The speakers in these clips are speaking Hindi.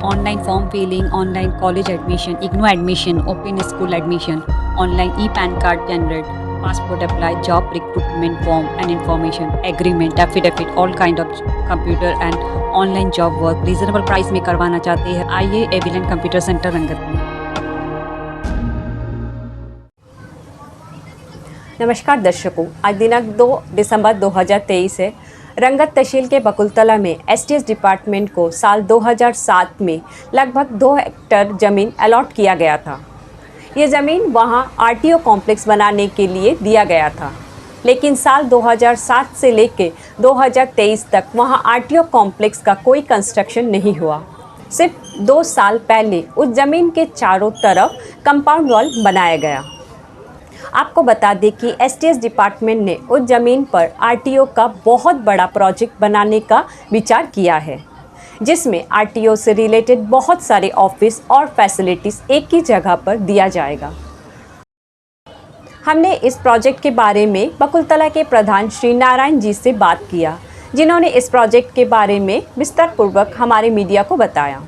Online form filling, online college admission, IGNOU admission, open school admission, online e PAN card generate, passport apply, job recruitment form and information, agreement, affidavit, all kind of computer and online job work reasonable price में करवाना चाहते हैं। आइए एविलेंट कंप्यूटर सेंटर रंगत में। नमस्कार दर्शकों, आज दिनांक 2 दिसंबर 2023 है। रंगत तहसील के बकुलतला में एसटीएस डिपार्टमेंट को साल 2007 में लगभग 2 हेक्टेयर ज़मीन अलॉट किया गया था। ये ज़मीन वहाँ आरटीओ कॉम्प्लेक्स बनाने के लिए दिया गया था, लेकिन साल 2007 से लेकर 2023 तक वहाँ आरटीओ कॉम्प्लेक्स का कोई कंस्ट्रक्शन नहीं हुआ। सिर्फ 2 साल पहले उस ज़मीन के चारों तरफ कंपाउंड वॉल बनाया गया। आपको बता दें कि एसटीएस डिपार्टमेंट ने उस ज़मीन पर आरटीओ का बहुत बड़ा प्रोजेक्ट बनाने का विचार किया है, जिसमें आरटीओ से रिलेटेड बहुत सारे ऑफिस और फैसिलिटीज़ एक ही जगह पर दिया जाएगा। हमने इस प्रोजेक्ट के बारे में बकुलतला के प्रधान श्री नारायण जी से बात किया, जिन्होंने इस प्रोजेक्ट के बारे में विस्तारपूर्वक हमारे मीडिया को बताया।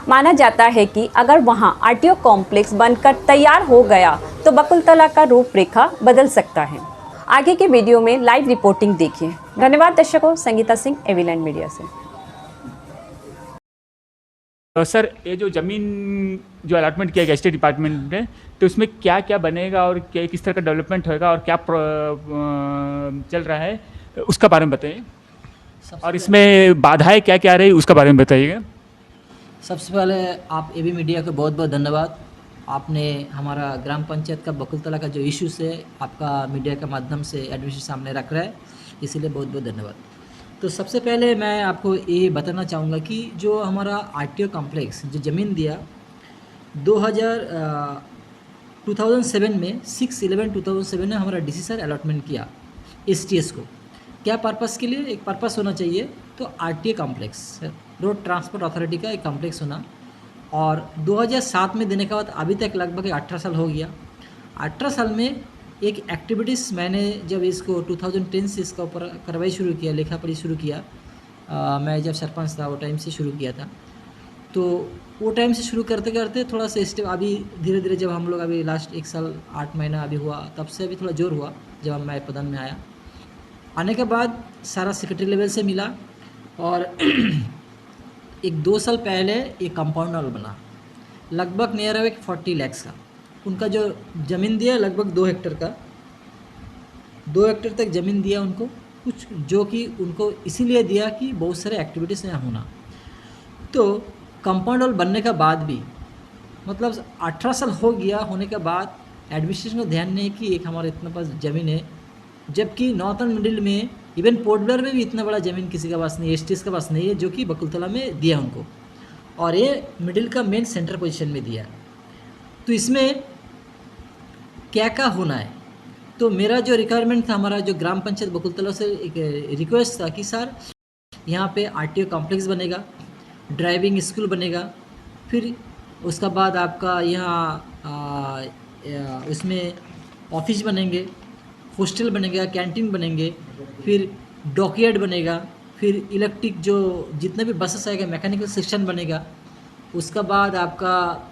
माना जाता है कि अगर वहां आरटीओ कॉम्प्लेक्स बनकर तैयार हो गया तो बकुलतला का रूपरेखा बदल सकता है। आगे के वीडियो में लाइव रिपोर्टिंग देखिए। धन्यवाद दर्शकों। संगीता सिंह, एविलेंट मीडिया से। सर, ये जो ज़मीन जो अलॉटमेंट किया गया स्टेट डिपार्टमेंट ने, तो उसमें क्या क्या बनेगा और क्या किस तरह का डेवलपमेंट होगा और क्या चल रहा है, उसका बारे में बताइए। और इसमें बाधाएं क्या क्या आ रही उसका बारे में बताइएगा। सबसे पहले आप एबी मीडिया को बहुत बहुत धन्यवाद। आपने हमारा ग्राम पंचायत का बकुलतला का जो इश्यूज है आपका मीडिया के माध्यम से एडमिशन सामने रख रहा है, इसीलिए बहुत बहुत धन्यवाद। तो सबसे पहले मैं आपको ये बताना चाहूँगा कि जो हमारा आरटीओ कॉम्प्लेक्स जो ज़मीन दिया 2007 में 6/11/2007 में हमारा डीसी सर अलॉटमेंट किया एसटीएस को। क्या पर्पस के लिए? एक पर्पस होना चाहिए, तो RTO complex, road transport authority का एक कॉम्प्लेक्स होना। और 2007 में देने के बाद अभी तक लगभग 18 साल हो गया। 18 साल में एक एक्टिविटीज़ मैंने जब इसको 2010 से इसका ऊपर कार्रवाई शुरू किया, लेखा पढ़ी शुरू किया, मैं जब सरपंच था वो टाइम से शुरू किया था। तो वो टाइम से शुरू करते करते थोड़ा सा स्टेप अभी धीरे धीरे जब हम लोग अभी लास्ट 1 साल 8 महीना अभी हुआ, तब से अभी थोड़ा जोर हुआ। जब मैं पदन में आया, आने के बाद सारा सेक्रेटरी लेवल से मिला और एक 2 साल पहले एक कंपाउंड वॉल बना, लगभग नियर अबाउट 40 लाख का। उनका जो ज़मीन दिया लगभग 2 हेक्टेयर का, 2 हेक्टेयर तक ज़मीन दिया उनको, कुछ जो कि उनको इसीलिए दिया कि बहुत सारे एक्टिविटीज़ यहाँ होना। तो कंपाउंड वॉल बनने के बाद भी मतलब 18 साल हो गया होने के बाद एडमिनिस्ट्रेशन को ध्यान नहीं कि एक हमारे इतना पास ज़मीन है, जबकि नॉर्थन मिडिल में इवन पोर्ट ब्लेयर में भी इतना बड़ा ज़मीन किसी के पास नहीं है, एसटीएस के पास नहीं है, जो कि बकुलतला में दिया उनको, और ये मिडिल का मेन सेंटर पोजीशन में दिया। तो इसमें क्या क्या होना है, तो मेरा जो रिक्वायरमेंट था, हमारा जो ग्राम पंचायत बकुलतला से एक रिक्वेस्ट था कि सर यहाँ पे आरटीओ कॉम्प्लेक्स बनेगा, ड्राइविंग स्कूल बनेगा, फिर उसका बाद आपका यहाँ उसमें ऑफिस बनेंगे, हॉस्टल बनेगा, कैंटीन बनेंगे, फिर डॉकयार्ड बनेगा, फिर इलेक्ट्रिक जो जितने भी बसेस आएगा मैकेनिकल सेक्शन बनेगा, उसका बाद आपका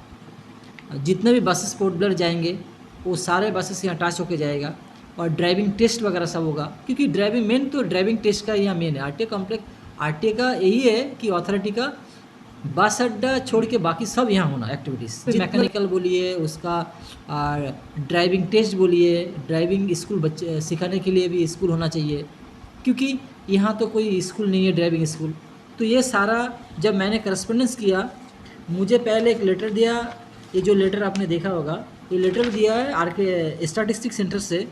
जितने भी बसेस पोर्ट ब्लेयर जाएंगे वो सारे बसेस यहाँ अटैच होके जाएगा, और ड्राइविंग टेस्ट वगैरह सब होगा, क्योंकि ड्राइविंग मेन तो ड्राइविंग टेस्ट का यहाँ मेन है। आरटीओ कॉम्प्लेक्स आरटीओ का यही है कि अथॉरिटी का बस अड्डा छोड़ के बाकी सब यहाँ होना एक्टिविटीज़, मैकेनिकल बोलिए, उसका ड्राइविंग टेस्ट बोलिए, ड्राइविंग स्कूल बच्चे सिखाने के लिए भी स्कूल होना चाहिए, क्योंकि यहाँ तो कोई स्कूल नहीं है ड्राइविंग स्कूल। तो ये सारा जब मैंने करस्पॉन्डेंस किया, मुझे पहले एक लेटर दिया, ये जो लेटर आपने देखा होगा, ये लेटर दिया है आरके स्टैटिस्टिक्स सेंटर से,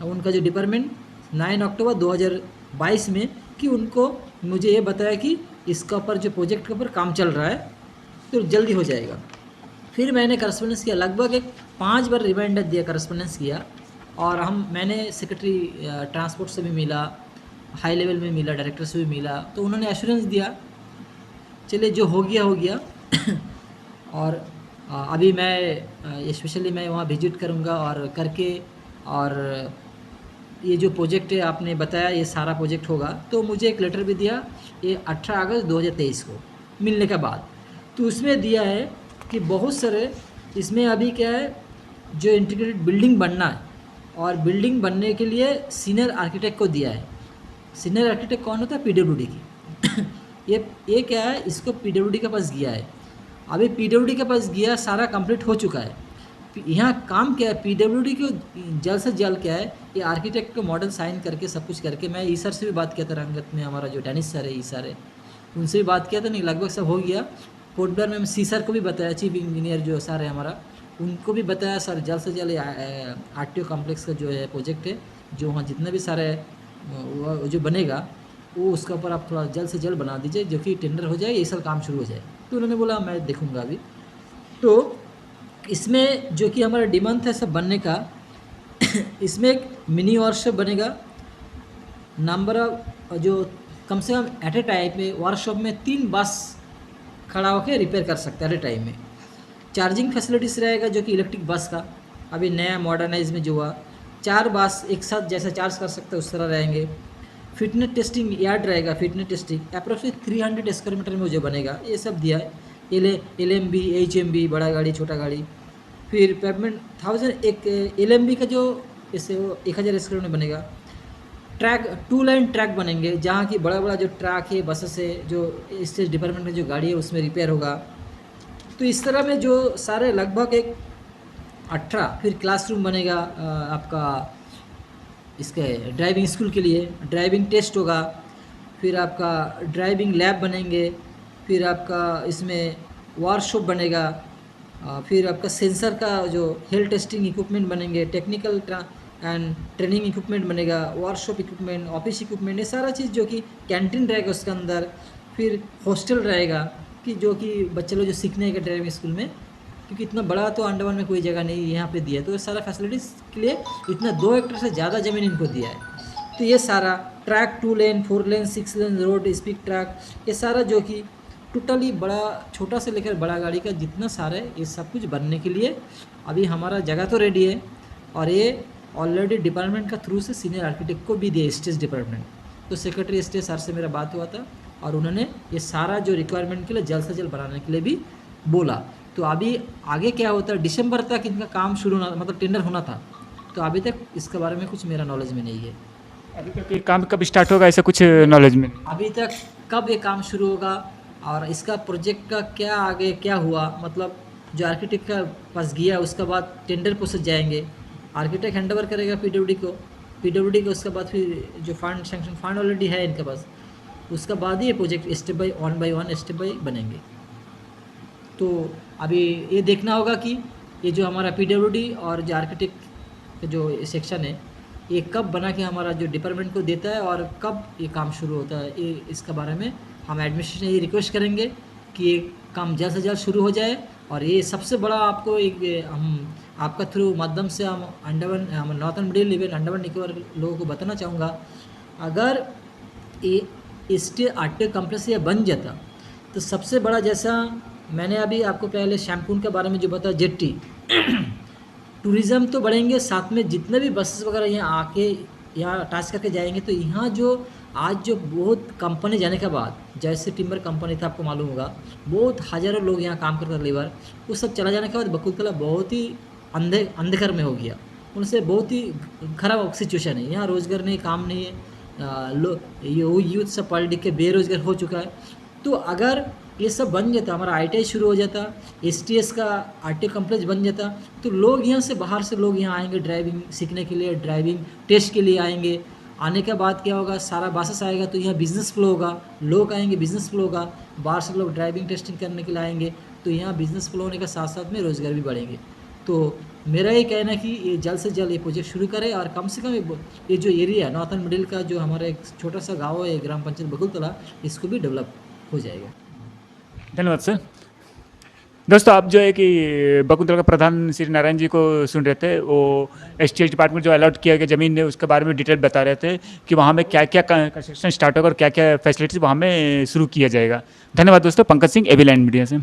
उनका जो डिपार्टमेंट 9 अक्टूबर 2022 में, कि उनको मुझे ये बताया कि इसका ऊपर जो प्रोजेक्ट के ऊपर काम चल रहा है तो जल्दी हो जाएगा। फिर मैंने करस्पॉन्डेंस किया, लगभग एक 5 बार रिमाइंडर दिया, करस्पॉन्डेंस किया, और मैंने सेक्रेटरी ट्रांसपोर्ट से भी मिला, हाई लेवल में मिला, डायरेक्टर से भी मिला, तो उन्होंने एश्योरेंस दिया चलिए जो हो गया हो गया। और अभी मैं स्पेशली मैं वहाँ विजिट करूँगा और करके, और ये जो प्रोजेक्ट है आपने बताया ये सारा प्रोजेक्ट होगा। तो मुझे एक लेटर भी दिया ये 18 अगस्त 2023 को मिलने के बाद। तो उसमें दिया है कि बहुत सारे इसमें अभी क्या है, जो इंटीग्रेटेड बिल्डिंग बनना है और बिल्डिंग बनने के लिए सीनियर आर्किटेक्ट को दिया है। सीनियर आर्किटेक्ट कौन होता है? पीडब्ल्यूडी की ये क्या है, इसको पीडब्ल्यूडी के पास गया है। अभी पीडब्ल्यूडी के पास गया, सारा कंप्लीट हो चुका है। यहाँ काम क्या है, पीडब्ल्यूडी को जल्द से जल्द क्या है, ये आर्किटेक्ट को मॉडल साइन करके सब कुछ करके, मैं ई सर से भी बात किया था रंगत में, हमारा जो डेनिस सर है, ई सर है, उनसे भी बात किया था, नहीं लगभग सब हो गया। पोर्ट ब्लेयर में सी सर को भी बताया, चीफ इंजीनियर जो सर है हमारा, उनको भी बताया सर जल्द से जल्द आरटीओ कॉम्प्लेक्स का जो है प्रोजेक्ट है, जो वहाँ जितना भी सारे वो जो बनेगा वो उसके ऊपर आप थोड़ा जल्द से जल्द बना दीजिए, जो कि टेंडर हो जाए, ये साल काम शुरू हो जाए। तो उन्होंने बोला मैं देखूँगा अभी। तो इसमें जो कि हमारा डिमांड था सब बनने का इसमें एक मिनी वर्कशॉप बनेगा, नंबर ऑफ जो कम से कम एट ए टाइम में वर्कशॉप में 3 बस खड़ा होकर रिपेयर कर सकता है एट ए टाइम में। चार्जिंग फैसिलिटीज़ रहेगा जो कि इलेक्ट्रिक बस का अभी नया मॉडर्नाइज में जो हुआ, 4 बस एक साथ जैसा चार्ज कर सकते हैं उस तरह रहेंगे। फिटनेस टेस्टिंग यार्ड रहेगा, fitness testing approximate 300 square metre में जो बनेगा, ये सब दिया है। LMB HMB बड़ा गाड़ी छोटा गाड़ी, फिर पेवमेंट 1000 एक LMB का जो इससे वो 1000 स्क्वायर में बनेगा। ट्रैक 2 लाइन ट्रैक बनेंगे, जहाँ की बड़ा बड़ा जो ट्रैक है बसेस है, जो स्टेट डिपार्टमेंट में जो गाड़ी है उसमें रिपेयर होगा। तो इस तरह में जो सारे लगभग एक 18 फिर क्लासरूम बनेगा आपका इसके ड्राइविंग स्कूल के लिए, ड्राइविंग टेस्ट होगा, फिर आपका ड्राइविंग लैब बनेंगे, फिर आपका इसमें वर्कशॉप बनेगा, फिर आपका सेंसर का जो हेल्थ टेस्टिंग इक्विपमेंट बनेंगे, टेक्निकल एंड ट्रेनिंग इक्विपमेंट बनेगा, वर्कशॉप इक्विपमेंट, ऑफिस इक्विपमेंट, ये सारा चीज़ जो कि कैंटीन रहेगा उसके अंदर, फिर हॉस्टल रहेगा कि जो कि बच्चे लोग जो सीखने के ड्राइविंग स्कूल में, क्योंकि इतना बड़ा तो अंडमान में कोई जगह नहीं यहाँ पे दिया है, तो ये सारा फैसिलिटीज़ के लिए इतना 2 हेक्टेयर से ज़्यादा ज़मीन इनको दिया है। तो ये सारा ट्रैक 2 लेन 4 लेन 6 लेन रोड स्पीड ट्रैक, ये सारा जो कि टोटली बड़ा छोटा से लेकर बड़ा गाड़ी का जितना सारा है, ये सब कुछ बनने के लिए अभी हमारा जगह तो रेडी है, और ये ऑलरेडी डिपार्टमेंट का थ्रू से सीनियर आर्किटेक्ट को भी दिया, स्टेज डिपार्टमेंट। तो सेक्रेटरी स्टेज सर से मेरा बात हुआ था और उन्होंने ये सारा जो रिक्वायरमेंट के लिए जल्द से जल्द बनाने के लिए भी बोला। तो अभी आगे क्या होता है, दिसंबर तक इनका काम शुरू होना, मतलब टेंडर होना था, तो अभी तक इसके बारे में कुछ मेरा नॉलेज में नहीं है। अभी तक ये काम कब स्टार्ट होगा ऐसा कुछ नॉलेज में नहीं? अभी तक कब ये काम शुरू होगा और इसका प्रोजेक्ट का क्या आगे क्या हुआ, मतलब जो आर्किटेक्ट का पास गया उसके बाद टेंडर प्रोसेस जाएंगे, आर्किटेक्ट हैंडओवर करेगा पीडब्ल्यूडी को, पीडब्ल्यूडी को उसके बाद फिर जो फंड सैंक्शन फंड ऑलरेडी है इनके पास, उसका बाद ही ये project step by one step by बनेंगे। तो अभी ये देखना होगा कि ये जो हमारा पीडब्ल्यूडी और जो आर्किटेक्ट जो सेक्शन है ये कब बना के हमारा जो डिपार्टमेंट को देता है और कब ये काम शुरू होता है, ये इसके बारे में हम एडमिनिस्ट्रेशन ये रिक्वेस्ट करेंगे कि ये काम जल्द से जल्द शुरू हो जाए। और ये सबसे बड़ा आपको एक हम आपका थ्रू माध्यम से हम northern middle even Andaman Nicobar लोगों को बताना चाहूँगा, अगर ये स्टेट आरटीओ कॉम्प्लेक्स ये बन जाता तो सबसे बड़ा, जैसा मैंने अभी आपको पहले शैम्पून के बारे में जो बताया, जेट्टी टूरिज़्म तो बढ़ेंगे, साथ में जितने भी बसेस वगैरह यहाँ आके यहाँ अटैच करके जाएंगे, तो यहाँ जो आज जो बहुत कंपनी जाने के बाद, जैसे टिम्बर कंपनी था आपको मालूम होगा, बहुत हज़ारों लोग यहाँ काम करते लेबर, वो सब चला जाने के बाद बकुलतला बहुत ही अंधकार में हो गया, उनसे बहुत ही ख़राब सिचुएशन है, यहाँ रोज़गार नहीं, काम नहीं है, यूथ सब पढ़ लिख के बेरोज़गार हो चुका है। तो अगर ये सब बन जाता, हमारा ITI शुरू हो जाता, STS का आरटीओ कॉम्प्लेक्स बन जाता, तो लोग यहाँ से बाहर से लोग यहाँ आएंगे ड्राइविंग सीखने के लिए, ड्राइविंग टेस्ट के लिए आएंगे। आने के बाद क्या होगा, सारा बसेस आएगा तो यहाँ बिज़नेस फ्लो होगा, लोग आएंगे, बिज़नेस फ्लो होगा, बाहर से लोग ड्राइविंग टेस्टिंग करने के लिए आएंगे, तो यहाँ बिज़नेस फ्लो होने के साथ साथ में रोज़गार भी बढ़ेंगे। तो मेरा ये कहना है कि ये जल्द से जल्द ये प्रोजेक्ट शुरू करें और कम से कम ये जो एरिया है नॉर्थन मिडिल का, जो हमारा एक छोटा सा गाँव है ग्राम पंचायत बकुलतला, इसको भी डेवलप हो जाएगा। धन्यवाद सर। दोस्तों, आप जो है कि बकुलतला का प्रधान श्री नारायण जी को सुन रहे थे, वो STS डिपार्टमेंट जो अलॉट किया गया ज़मीन है उसके बारे में डिटेल बता रहे थे कि वहाँ में क्या क्या कंस्ट्रक्शन स्टार्ट होगा और क्या क्या फैसिलिटीज़ वहाँ में शुरू किया जाएगा। धन्यवाद दोस्तों। Pankaj Singh, AB land media से।